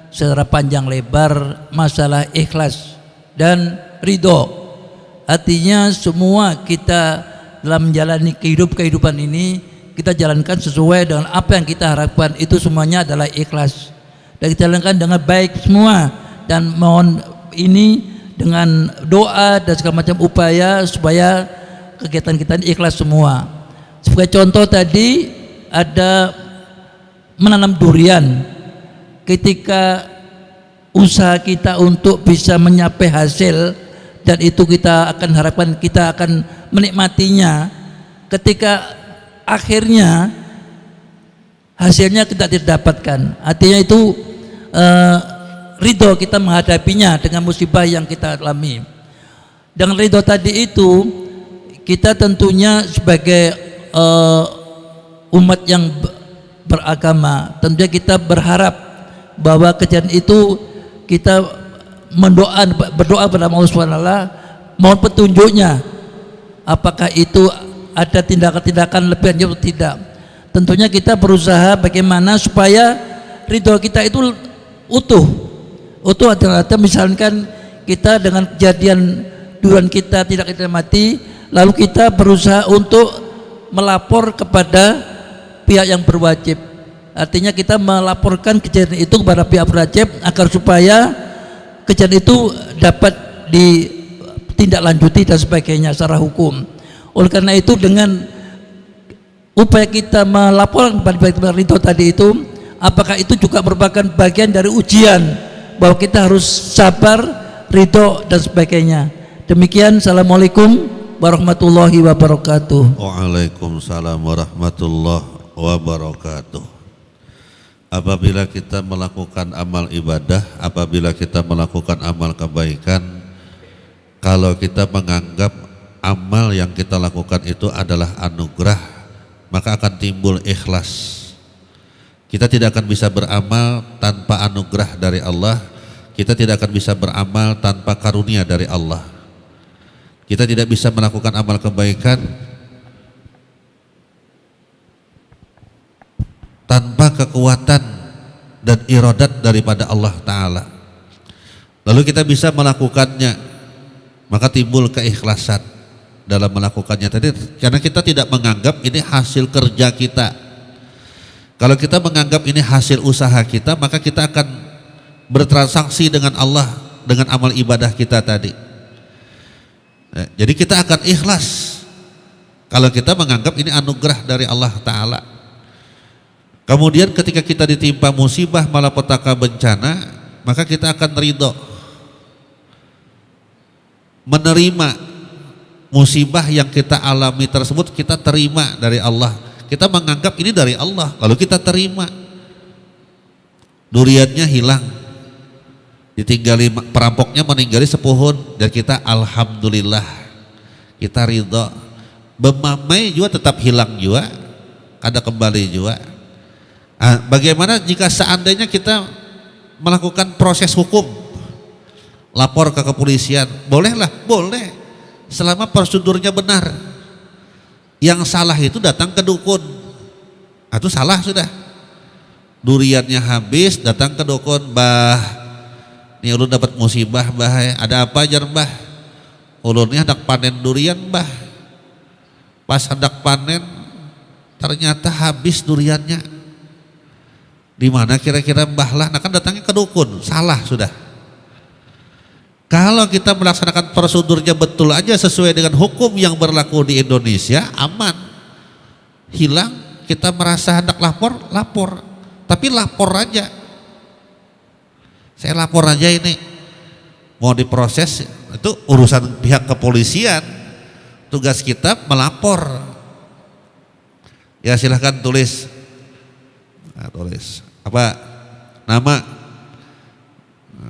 secara panjang lebar masalah ikhlas dan ridho. Artinya semua kita dalam menjalani kehidupan ini kita jalankan sesuai dengan apa yang kita harapkan, itu semuanya adalah ikhlas dan kita jalankan dengan baik semua, dan mohon ini dengan doa dan segala macam upaya supaya kegiatan kita ini ikhlas semua. Sebagai contoh tadi ada menanam durian. Ketika usaha kita untuk bisa mencapai hasil, dan itu kita akan harapkan kita akan menikmatinya, ketika akhirnya hasilnya kita tidak dapatkan, artinya itu ridho kita menghadapinya dengan musibah yang kita alami. Dengan ridho tadi itu kita tentunya sebagai umat yang beragama, tentunya kita berharap bahwa kejadian itu kita berdoa kepada Allah SWT, mohon petunjuknya, apakah itu ada tindakan-tindakan lebih lanjut atau tidak. Tentunya kita berusaha bagaimana supaya ridho kita itu utuh adalah misalkan kita dengan kejadian durian kita tidak kita mati, lalu kita berusaha untuk melapor kepada pihak yang berwajib. Artinya kita melaporkan kejadian itu kepada pihak berwajib agar supaya kejadian itu dapat ditindaklanjuti dan sebagainya secara hukum. Oleh karena itu dengan upaya kita melaporkan kepada ridho tadi itu, apakah itu juga merupakan bagian dari ujian bahwa kita harus sabar, ridho dan sebagainya. Demikian, assalamualaikum warahmatullahi wabarakatuh. Waalaikumsalam warahmatullahi wabarakatuh. Apabila kita melakukan amal ibadah, apabila kita melakukan amal kebaikan, kalau kita menganggap amal yang kita lakukan itu adalah anugerah, maka akan timbul ikhlas. Kita tidak akan bisa beramal tanpa anugerah dari Allah. Kita tidak akan bisa beramal tanpa karunia dari Allah. Kita tidak bisa melakukan amal kebaikan tanpa kekuatan dan iradat daripada Allah Ta'ala. Lalu kita bisa melakukannya, maka timbul keikhlasan dalam melakukannya tadi, karena kita tidak menganggap ini hasil kerja kita. Kalau kita menganggap ini hasil usaha kita, maka kita akan bertransaksi dengan Allah dengan amal ibadah kita tadi. Jadi kita akan ikhlas kalau kita menganggap ini anugerah dari Allah Ta'ala. Kemudian ketika kita ditimpa musibah, malapetaka, bencana, maka kita akan ridho, menerima musibah yang kita alami tersebut, kita terima dari Allah. Kita menganggap ini dari Allah, lalu kita terima. Duriannya hilang, ditinggali perampoknya, meninggali sepuhun, dan kita alhamdulillah, kita ridho. Bemamai juga tetap hilang juga, kada kembali juga. Bagaimana jika seandainya kita melakukan proses hukum, lapor ke kepolisian? Bolehlah, boleh, selama prosedurnya benar. Yang salah itu datang ke dukun, itu salah sudah. Duriannya habis, datang ke dukun, bah, ini ulun dapat musibah, bah, ada apa jar bah? Ulunnya hendak panen durian, bah. Pas hendak panen, ternyata habis duriannya. Di mana kira-kira mbahlah? Nah kan datangnya ke dukun, salah sudah. Kalau kita melaksanakan prosedurnya betul aja sesuai dengan hukum yang berlaku di Indonesia, aman. Hilang, kita merasa hendak lapor, lapor. Tapi lapor aja. Saya lapor aja ini, mau diproses, itu urusan pihak kepolisian. Tugas kita melapor. Ya silahkan tulis. Nah, tulis apa nama,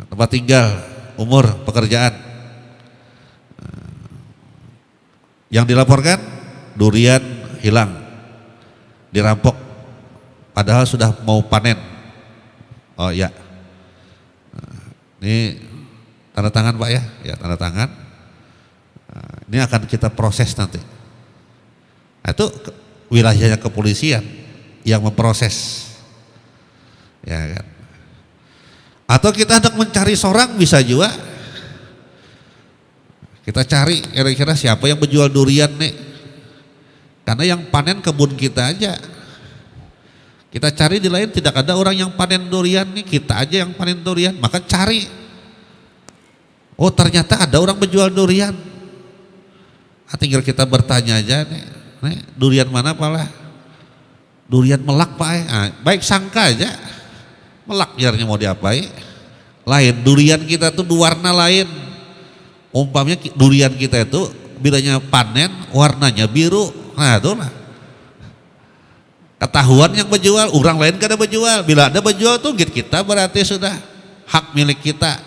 tempat tinggal, umur, pekerjaan. Yang dilaporkan durian hilang, dirampok, padahal sudah mau panen. Oh ya, ini tanda tangan Pak ya, ya tanda tangan. Ini akan kita proses nanti. Nah, itu wilayahnya kepolisian yang memproses. Ya kan? Atau kita hendak mencari seorang bisa juga. Kita cari kira-kira siapa yang menjual durian nih. Karena yang panen kebun kita aja. Kita cari di lain tidak ada orang yang panen durian nih, kita aja yang panen durian. Maka cari. Oh ternyata ada orang menjual durian. Tinggal kita bertanya aja nih, durian mana Pak? Durian melak Pak. Baik sangka aja. Melak jarnya mau diapain? Lain, durian kita tuh berwarna lain. Umpamanya durian kita itu bilanya panen warnanya biru. Nah itu lah. Ketahuan yang menjual, orang lain kada menjual. Bila ada menjual tuh kita berarti sudah hak milik kita.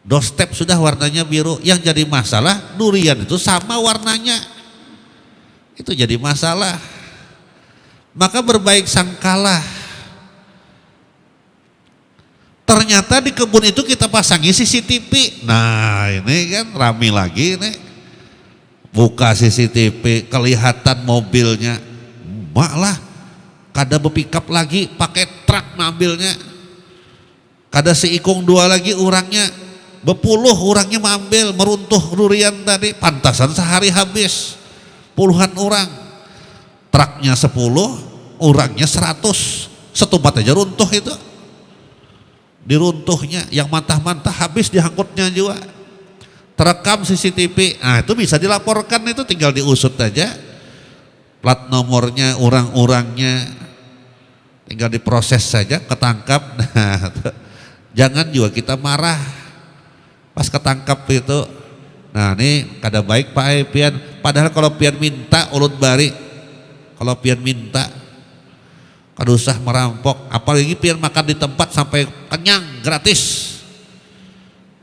Doorstep sudah warnanya biru. Yang jadi masalah durian itu sama warnanya. Itu jadi masalah. Maka berbaik sangkalah. Ternyata di kebun itu kita pasangi CCTV. Nah ini kan rame lagi nih. Buka CCTV, kelihatan mobilnya. Mak lah, kada berpikap lagi, pakai truk ngambilnya. Kada seikung dua lagi orangnya, berpuluh orangnya mengambil, meruntuh durian tadi. Pantasan sehari habis, puluhan orang. Truknya 10, orangnya 100. Setumpat aja runtuh itu. Diruntuhnya, yang mantah-mantah habis diangkutnya juga. Terekam CCTV, nah itu bisa dilaporkan, itu tinggal diusut aja. Plat nomornya, orang-orangnya, tinggal diproses saja, ketangkap. Nah, jangan juga kita marah pas ketangkap itu. Nah ini kada baik Pak pian. Padahal kalau pian minta ulut bari, kalau pian minta kada usah merampok, apalagi pian makan di tempat sampai kenyang gratis.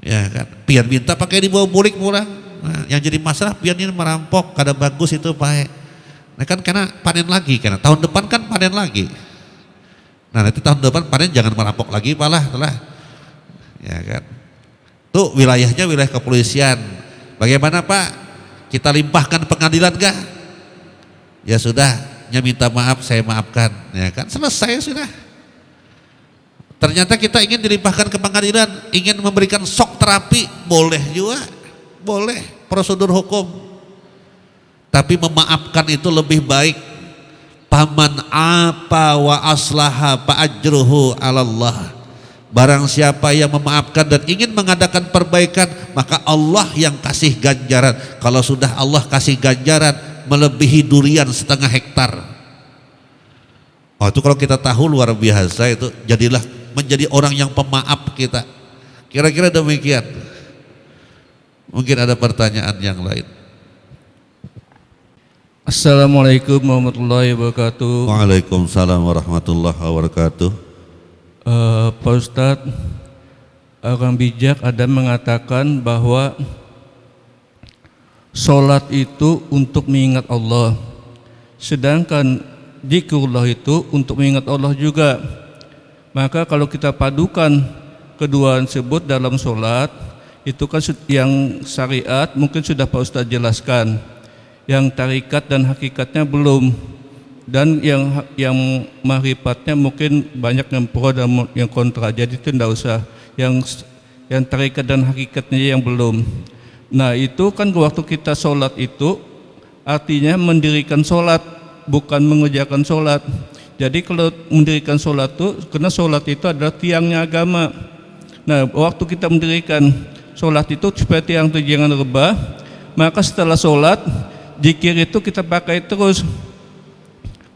Ya kan, pian minta pakai dibawa bulik murah. Nah, yang jadi masalah pian ini merampok, kada bagus itu Pak. Nah kan karena panen lagi, karena tahun depan kan panen lagi. Nah nanti tahun depan panen jangan merampok lagi Pak lah, telah. Ya kan. Tuh wilayahnya wilayah kepolisian. Bagaimana Pak? Kita limpahkan pengadilan kah? Ya sudah. Nya minta maaf, saya maafkan, ya kan selesai sudah. Ternyata kita ingin dilimpahkan ke pengadilan, ingin memberikan shock terapi, boleh juga, boleh prosedur hukum. Tapi memaafkan itu lebih baik. Paman apa wa aslaha fa ajruhu 'alallah. Barang siapa yang memaafkan dan ingin mengadakan perbaikan, maka Allah yang kasih ganjaran. Kalau sudah Allah kasih ganjaran melebihi durian 1/2 hektar. Oh itu kalau kita tahu luar biasa itu, jadilah menjadi orang yang pemaaf kita. Kira-kira demikian. Mungkin ada pertanyaan yang lain. Assalamualaikum warahmatullahi wabarakatuh. Waalaikumsalam warahmatullahi wabarakatuh. Pak Ustadz, orang bijak ada mengatakan bahwa sholat itu untuk mengingat Allah, sedangkan zikrullah itu untuk mengingat Allah juga. Maka kalau kita padukan kedua tersebut dalam sholat, itu kan yang syariat mungkin sudah Pak Ustadz jelaskan, yang tarikat dan hakikatnya belum, dan yang mahrifatnya mungkin banyak yang pro dan yang kontra, jadi itu tidak usah. Yang tarikat dan hakikatnya yang belum. Nah itu kan waktu kita sholat itu artinya mendirikan sholat, bukan mengerjakan sholat. Jadi kalau mendirikan sholat itu, karena sholat itu adalah tiangnya agama. Nah waktu kita mendirikan sholat itu supaya tiang itu jangan rebah, maka setelah sholat zikir itu kita pakai terus.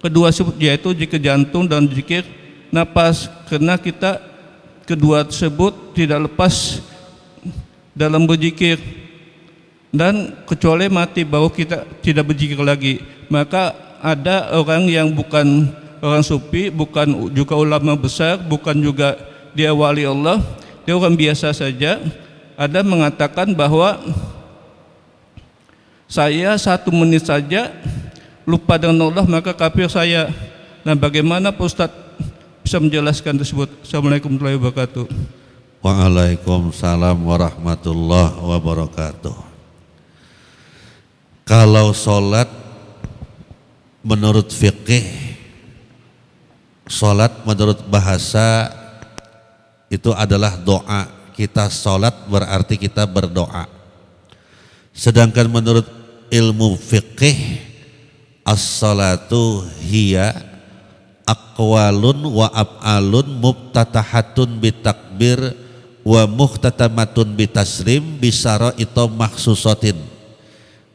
Kedua yaitu zikir jantung dan zikir napas, karena kita kedua tersebut tidak lepas dalam berzikir. Dan kecuali mati baru kita tidak berzikir lagi. Maka ada orang yang bukan orang sufi, bukan juga ulama besar, bukan juga dia wali Allah, dia orang biasa saja, ada mengatakan bahwa saya 1 menit saja lupa dengan Allah maka kafir saya. Nah bagaimana Pak Ustadz bisa menjelaskan tersebut? Assalamualaikum warahmatullahi wabarakatuh. Waalaikumsalam warahmatullahi wabarakatuh. Kalau sholat menurut fikih Salat menurut bahasa itu adalah doa. Kita salat berarti kita berdoa. Sedangkan menurut ilmu fiqih, as-salatu hiya aqwalun wa af'alun mubtatahatun bitakbir wa muhtatamatun bitaslim bisara itu maksusatin.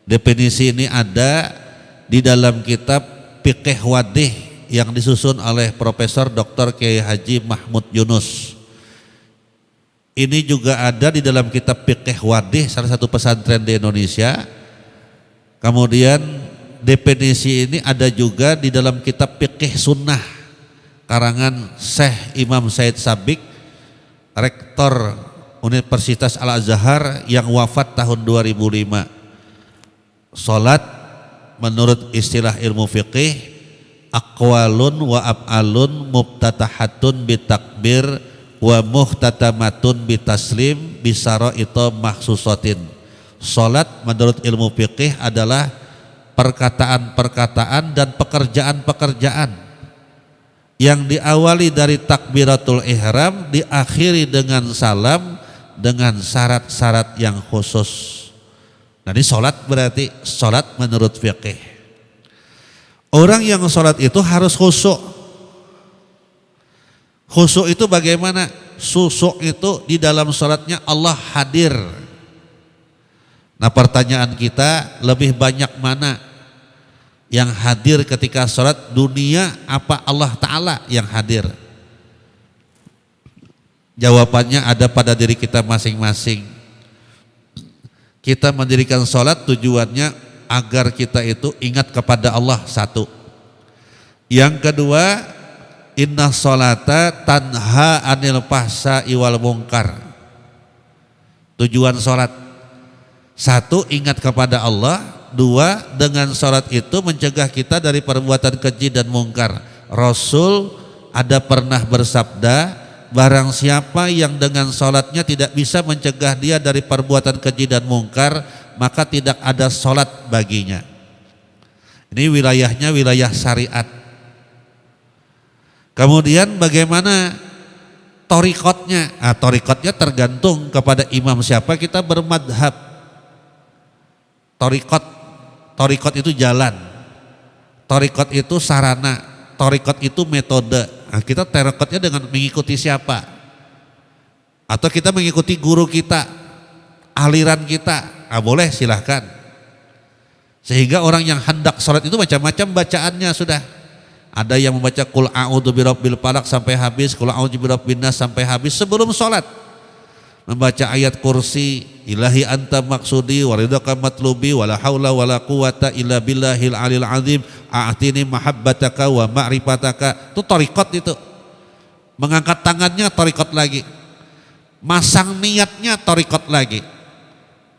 Definisi ini ada di dalam kitab Fiqih Wadih yang disusun oleh Profesor Dr. Kiai Haji Mahmud Yunus. Ini juga ada di dalam kitab Fiqih Wadih, salah satu pesantren di Indonesia. Kemudian definisi ini ada juga di dalam kitab Fiqih Sunnah karangan Syekh Imam Said Sabiq, Rektor Universitas Al-Azhar yang wafat tahun 2005. Salat menurut istilah ilmu fiqih aqwalun wa af'alun mubtatahatun bitakbir wa muhtatamatun bitaslim bisara itu maksusatin. Salat menurut ilmu fiqih adalah perkataan-perkataan dan pekerjaan-pekerjaan yang diawali dari takbiratul ihram, diakhiri dengan salam dengan syarat-syarat yang khusus. Nah, ini salat berarti salat menurut fiqih. Orang yang salat itu harus khusyuk. Khusyuk itu bagaimana? Khusyuk itu di dalam salatnya Allah hadir. Nah, pertanyaan kita, lebih banyak mana yang hadir ketika salat, dunia apa Allah Ta'ala yang hadir? Jawabannya ada pada diri kita masing-masing. Kita mendirikan salat tujuannya agar kita itu ingat kepada Allah, satu. Yang kedua, inna sholata tanha anil fahsya'i wal munkar. Tujuan salat, satu, ingat kepada Allah. Dua, dengan salat itu mencegah kita dari perbuatan keji dan mungkar. Rasul ada pernah bersabda, barang siapa yang dengan salatnya tidak bisa mencegah dia dari perbuatan keji dan mungkar, maka tidak ada salat baginya. Ini wilayahnya wilayah syariat. Kemudian bagaimana thariqatnya? Thariqatnya tergantung kepada imam siapa kita bermadhab. Thariqat itu jalan, thariqat itu sarana, thariqat itu metode. Kita thariqatnya dengan mengikuti siapa? Atau kita mengikuti guru kita, aliran kita? Boleh, silahkan. Sehingga orang yang hendak sholat itu macam-macam bacaannya sudah. Ada yang membaca Qul a'udzu birabbil falaq sampai habis, Qul a'udzu birabbin nas sampai habis sebelum sholat. Membaca ayat kursi, ilahi anta maksudi waridaka matlubi wala haula wala quwata illa billahil alil azim a'tini mahabbataka wa ma'rifataka. Itu thariqat itu. Mengangkat tangannya thariqat lagi. Masang niatnya thariqat lagi.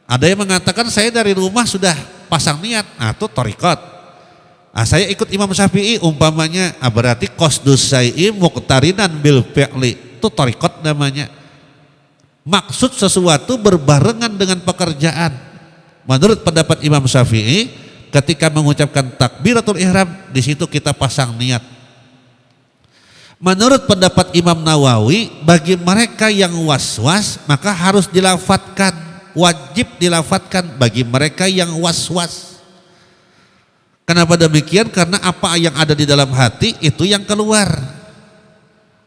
Ada yang mengatakan saya dari rumah sudah pasang niat. Itu thariqat. Saya ikut Imam Syafi'i umpamanya, berarti qasdus syai'i muqtarinan bil fi'li. Itu thariqat namanya. Maksud sesuatu berbarengan dengan pekerjaan. Menurut pendapat Imam Syafi'i, ketika mengucapkan takbiratul ihram, di situ kita pasang niat. Menurut pendapat Imam Nawawi, bagi mereka yang was-was maka harus dilafatkan, wajib dilafatkan bagi mereka yang was-was. Kenapa demikian? Karena apa yang ada di dalam hati itu yang keluar.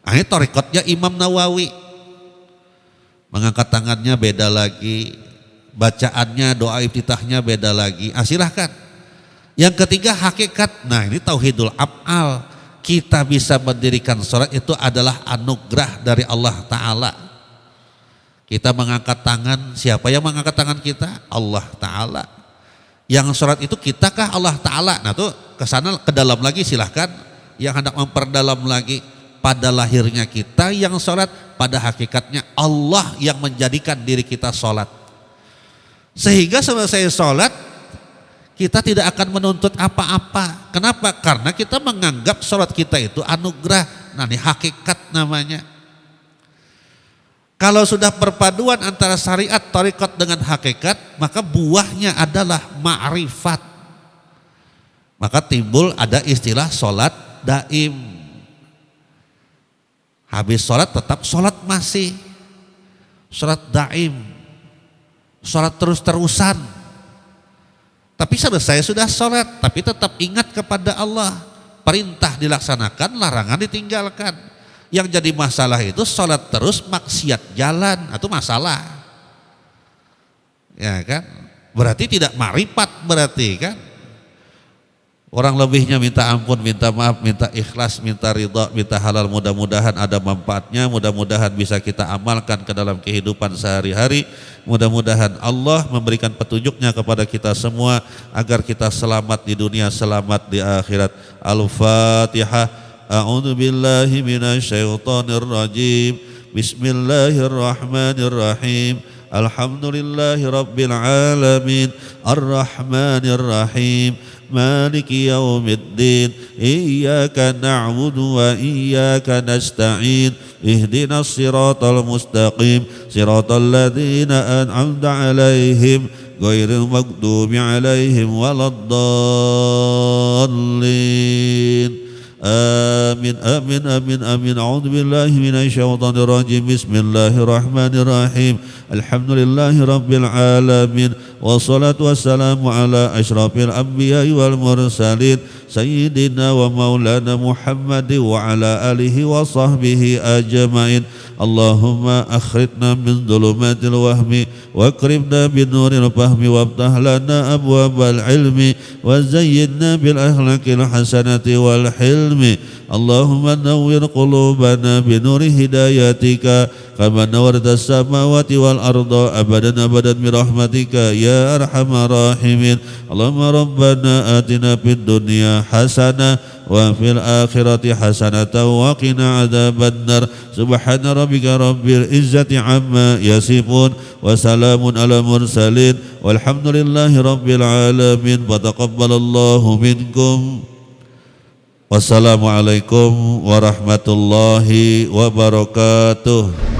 Ini thariqatnya Imam Nawawi. Mengangkat tangannya beda lagi, bacaannya, doa iftitahnya beda lagi. Silahkan. Yang ketiga hakikat. Nah, ini tauhidul af'al. Kita bisa mendirikan sholat itu adalah anugerah dari Allah Ta'ala. Kita mengangkat tangan, siapa yang mengangkat tangan kita? Allah Ta'ala. Yang sholat itu kitakah Allah Ta'ala? Nah, tuh kesana ke dalam lagi silahkan. Yang hendak memperdalam lagi, pada lahirnya kita yang sholat, pada hakikatnya Allah yang menjadikan diri kita sholat. Sehingga selesai sholat kita tidak akan menuntut apa-apa. Kenapa? Karena kita menganggap sholat kita itu anugerah. Nah, ini hakikat namanya. Kalau sudah perpaduan antara syariat, thariqat dengan hakikat, maka buahnya adalah ma'rifat. Maka timbul ada istilah sholat daim. Habis sholat tetap sholat masih, sholat daim, sholat terus-terusan. Tapi selesai sudah sholat, tapi tetap ingat kepada Allah. Perintah dilaksanakan, larangan ditinggalkan. Yang jadi masalah itu sholat terus, maksiat jalan, itu masalah. Ya kan? Berarti tidak marifat berarti kan? Orang lebihnya minta ampun, minta maaf, minta ikhlas, minta ridha, minta halal, mudah-mudahan ada manfaatnya, mudah-mudahan bisa kita amalkan ke dalam kehidupan sehari-hari. Mudah-mudahan Allah memberikan petunjuknya kepada kita semua agar kita selamat di dunia, selamat di akhirat. Al-Fatihah. A'udzu billahi minasyaitonir rajim. Bismillahirrahmanirrahim. Alhamdulillahi rabbil alamin. Ar-Rahmanir Rahim. مالك يوم الدين إياك نعبد وإياك نستعين اهدنا الصراط المستقيم صراط الذين أنعمت عليهم غير المغضوب عليهم ولا الضالين آمين آمين آمين آمين أعوذ بالله من الشيطان الرجيم بسم الله الرحمن الرحيم الحمد لله رب العالمين والصلاة والسلام على أشرف الأنبياء والمرسلين سيدنا ومولانا محمد وعلى آله وصحبه أجمعين اللهم أخرجنا من ظلمات الوهم واكرمنا بنور الفهم وافتح لنا أبواب العلم وزينا بالأخلاق الحسنة والحلم اللهم نور قلوبنا بنور هدايتك كما نورت السماوات والأرض أبدا أبدا برحمتك يا أرحم الراحمين اللهم ربنا آتنا في الدنيا حسنة وفي الآخرة حسنة وقنا عذاب النار سبحان ربك رب العزة عما يصفون وسلام على المرسلين والحمد لله رب العالمين وتقبل الله منكم wassalamualaikum warahmatullahi wabarakatuh.